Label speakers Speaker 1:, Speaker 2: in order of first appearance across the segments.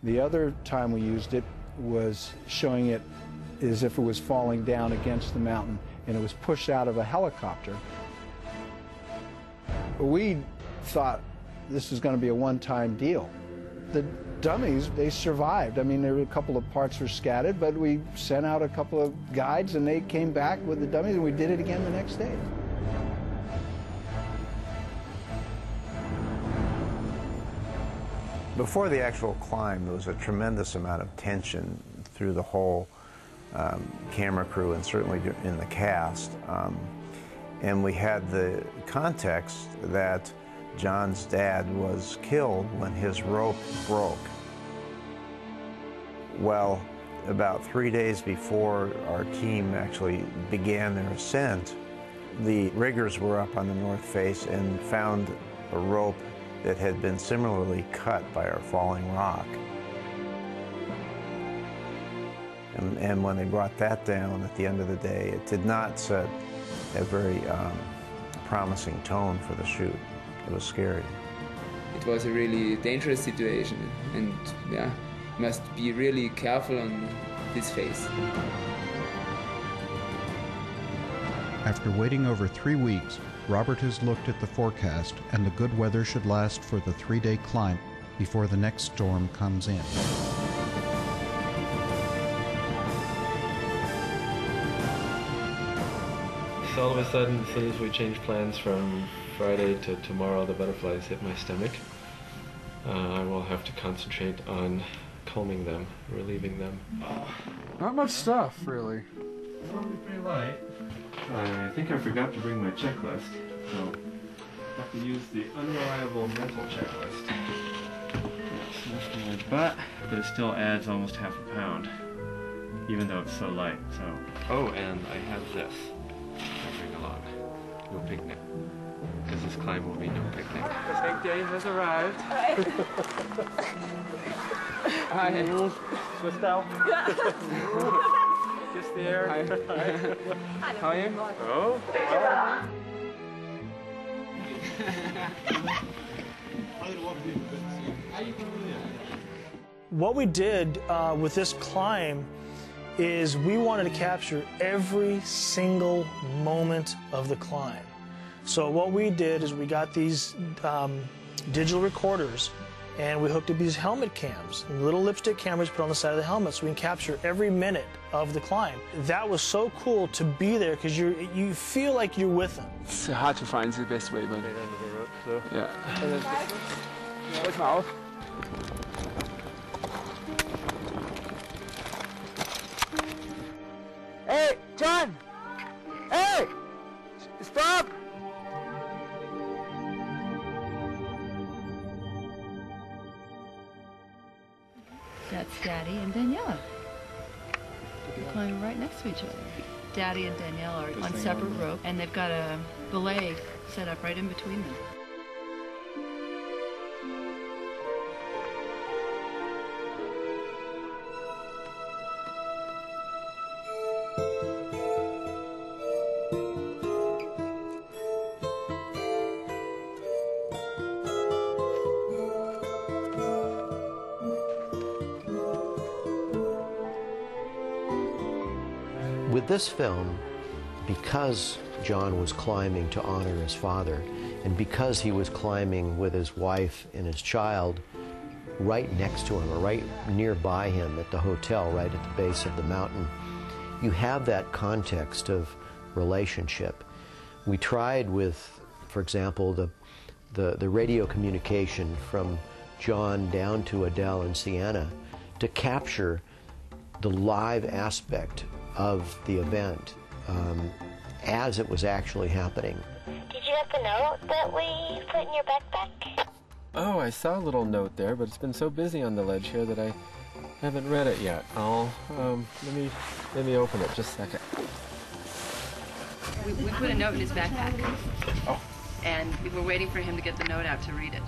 Speaker 1: The other time we used it was showing it as if it was falling down against the mountain, and it was pushed out of a helicopter. We thought this was going to be a one-time deal. The dummies, they survived. I mean, there were a couple of parts were scattered, but we sent out a couple of guides, and they came back with the dummies, and we did it again the next day.
Speaker 2: Before the actual climb, there was a tremendous amount of tension through the whole camera crew and certainly in the cast. And we had the context that John's dad was killed when his rope broke. Well, about 3 days before our team actually began their ascent, the riggers were up on the north face and found a rope that had been similarly cut by our falling rock. And when they brought that down at the end of the day, it did not set a very promising tone for the shoot. It was scary.
Speaker 3: It was a really dangerous situation, and yeah, must be really careful on this phase.
Speaker 4: After waiting over 3 weeks, Robert has looked at the forecast, and the good weather should last for the 3-day climb before the next storm comes in.
Speaker 5: So all of a sudden, as soon as we changed plans from Friday to tomorrow, the butterflies hit my stomach. I will have to concentrate on calming them, relieving them.
Speaker 6: Not much stuff, really.
Speaker 5: Probably pretty light. I think I forgot to bring my checklist, so I have to use the unreliable mental checklist. It's smashed in my butt, but it still adds almost half a pound, even though it's so light. So. Oh, and I have this. I bring along. No picnic, because this climb will be no picnic.
Speaker 6: The big day has arrived. Hi. Swiss out. Just the air. Hi. How are you? Oh.
Speaker 7: What we did with this climb is we wanted to capture every single moment of the climb. So what we did is we got these digital recorders, and we hooked up these helmet cams, little lipstick cameras put on the side of the helmet, so we can capture every minute of the climb. That was so cool to be there, because you feel like you're with them.
Speaker 6: It's hard to find the best way, but yeah. Where's my mouth? Hey, John! Hey! Stop!
Speaker 8: That's Daddy and Daniela. They're climbing right next to each other. Daddy and Danielle are on separate rope, and they've got a belay set up right in between them.
Speaker 9: With this film, because John was climbing to honor his father, and because he was climbing with his wife and his child right next to him, or right nearby him at the hotel, right at the base of the mountain, you have that context of relationship. We tried with, for example, the radio communication from John down to Adele and Sienna to capture the live aspect of the event as it was actually happening.
Speaker 10: Did you get the note that we put in your backpack?
Speaker 5: Oh, I saw a little note there, but it's been so busy on the ledge here that I haven't read it yet. Let me open it just a second.
Speaker 8: We put a note in his backpack.
Speaker 5: Oh.
Speaker 8: And we were waiting for him to get the note out to read it.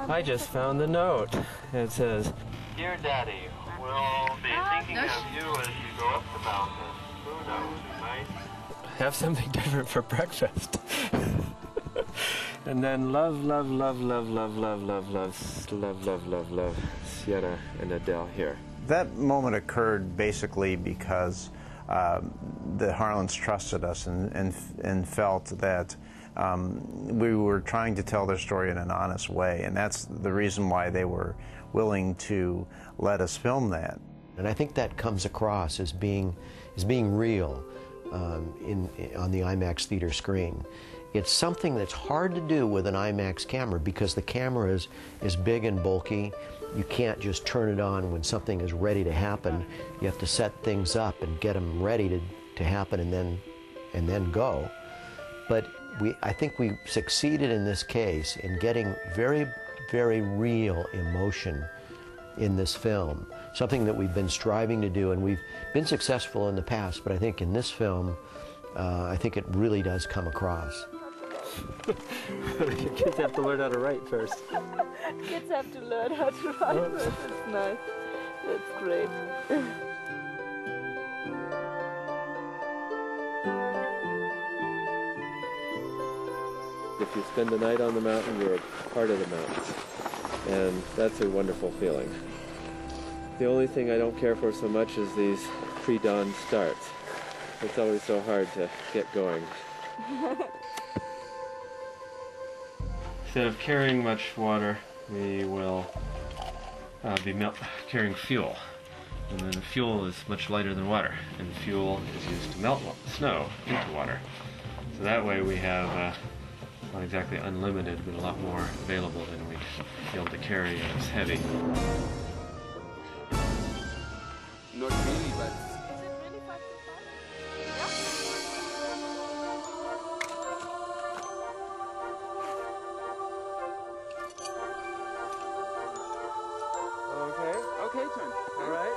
Speaker 5: I just found the note. It says,
Speaker 11: "Dear Daddy, we'll be thinking of you as you go up the mountain. Who knows, we might
Speaker 5: have something different for breakfast." And then love, love, love, love, love, love, love, love, love, love, love, love, Sienna and Adele here.
Speaker 2: That moment occurred basically because the Harlans trusted us and felt that we were trying to tell their story in an honest way, and that's the reason why they were willing to let us film that.
Speaker 9: And I think that comes across as being real on the IMAX theater screen. It's something that's hard to do with an IMAX camera because the camera is big and bulky. You can't just turn it on when something is ready to happen. You have to set things up and get them ready to happen and then go. But I think we succeeded in this case in getting very, very real emotion in this film, something that we've been striving to do, and we've been successful in the past, but I think in this film, I think it really does come across.
Speaker 5: Kids have to learn how to write first.
Speaker 12: Kids have to learn how to write first. It's nice. That's great.
Speaker 5: If you spend the night on the mountain, you're a part of the mountains. And that's a wonderful feeling. The only thing I don't care for so much is these pre-dawn starts. It's always so hard to get going. Instead of carrying much water, we will be carrying fuel. And then the fuel is much lighter than water, and fuel is used to melt snow into water. So that way we have not exactly unlimited, but a lot more available than we'd be able to carry, and it's heavy.
Speaker 3: Not really, but... Okay, turn. All right.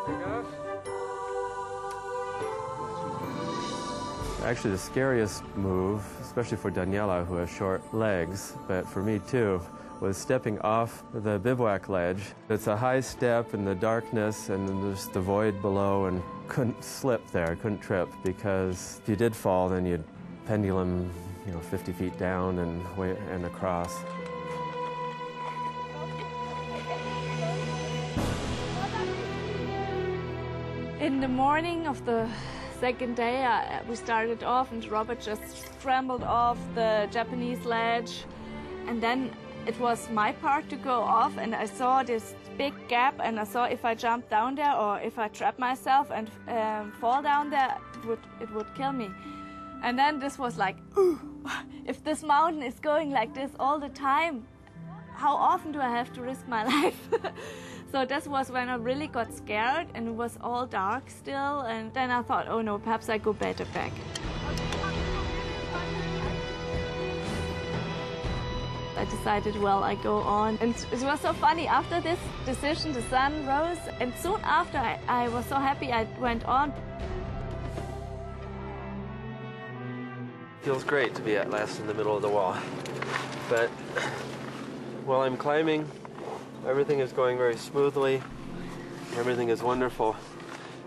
Speaker 3: Take off.
Speaker 5: Actually, the scariest move, especially for Daniela, who has short legs, but for me too, was stepping off the bivouac ledge. It's a high step in the darkness and there's the void below, and couldn't slip there, couldn't trip, because if you did fall, then you'd pendulum, 50 feet down and across.
Speaker 12: In the morning of the second day, we started off and Robert just scrambled off the Japanese ledge, and then it was my part to go off, and I saw this big gap, and I saw if I jump down there or if I trap myself and fall down there, it would kill me. And then this was like, ooh, if this mountain is going like this all the time, how often do I have to risk my life? So this was when I really got scared, and it was all dark still, and then I thought, oh no, perhaps I go better back. I decided, well, I go on. And it was so funny, after this decision, the sun rose, and soon after I was so happy I went on.
Speaker 5: Feels great to be at last in the middle of the wall. But while I'm climbing, everything is going very smoothly. Everything is wonderful.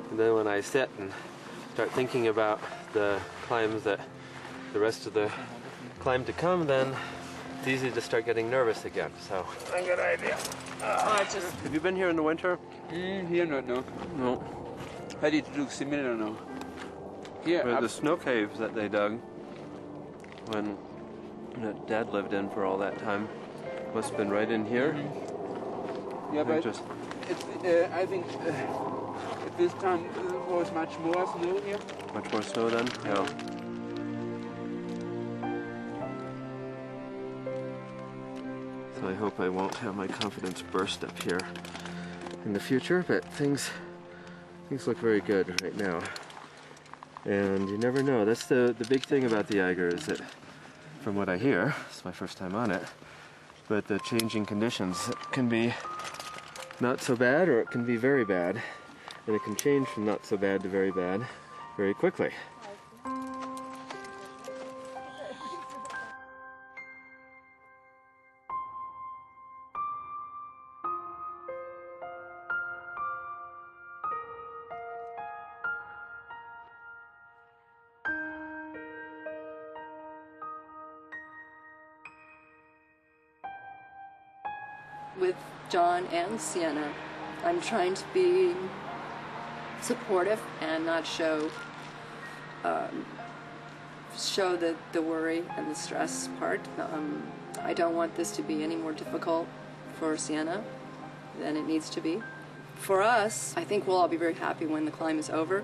Speaker 5: And then when I sit and start thinking about the climbs that the rest of the climb to come, then it's easy to start getting nervous again. So, a good idea. Have you been here in the winter?
Speaker 3: Here not, no.
Speaker 5: No.
Speaker 3: I did look similar now. Here,
Speaker 5: the snow caves that they dug when Dad lived in for all that time must have been right in here.
Speaker 3: Yeah, but I think at this time there was much more snow here.
Speaker 5: Much more snow then? Yeah. So I hope I won't have my confidence burst up here in the future, but things look very good right now. And you never know. That's the big thing about the Eiger, is that, from what I hear, it's my first time on it, but the changing conditions can be not so bad, or it can be very bad, and it can change from not so bad to very bad very quickly.
Speaker 13: with John and Sienna. I'm trying to be supportive and not show the worry and the stress part. I don't want this to be any more difficult for Sienna than it needs to be. For us, I think we'll all be very happy when the climb is over.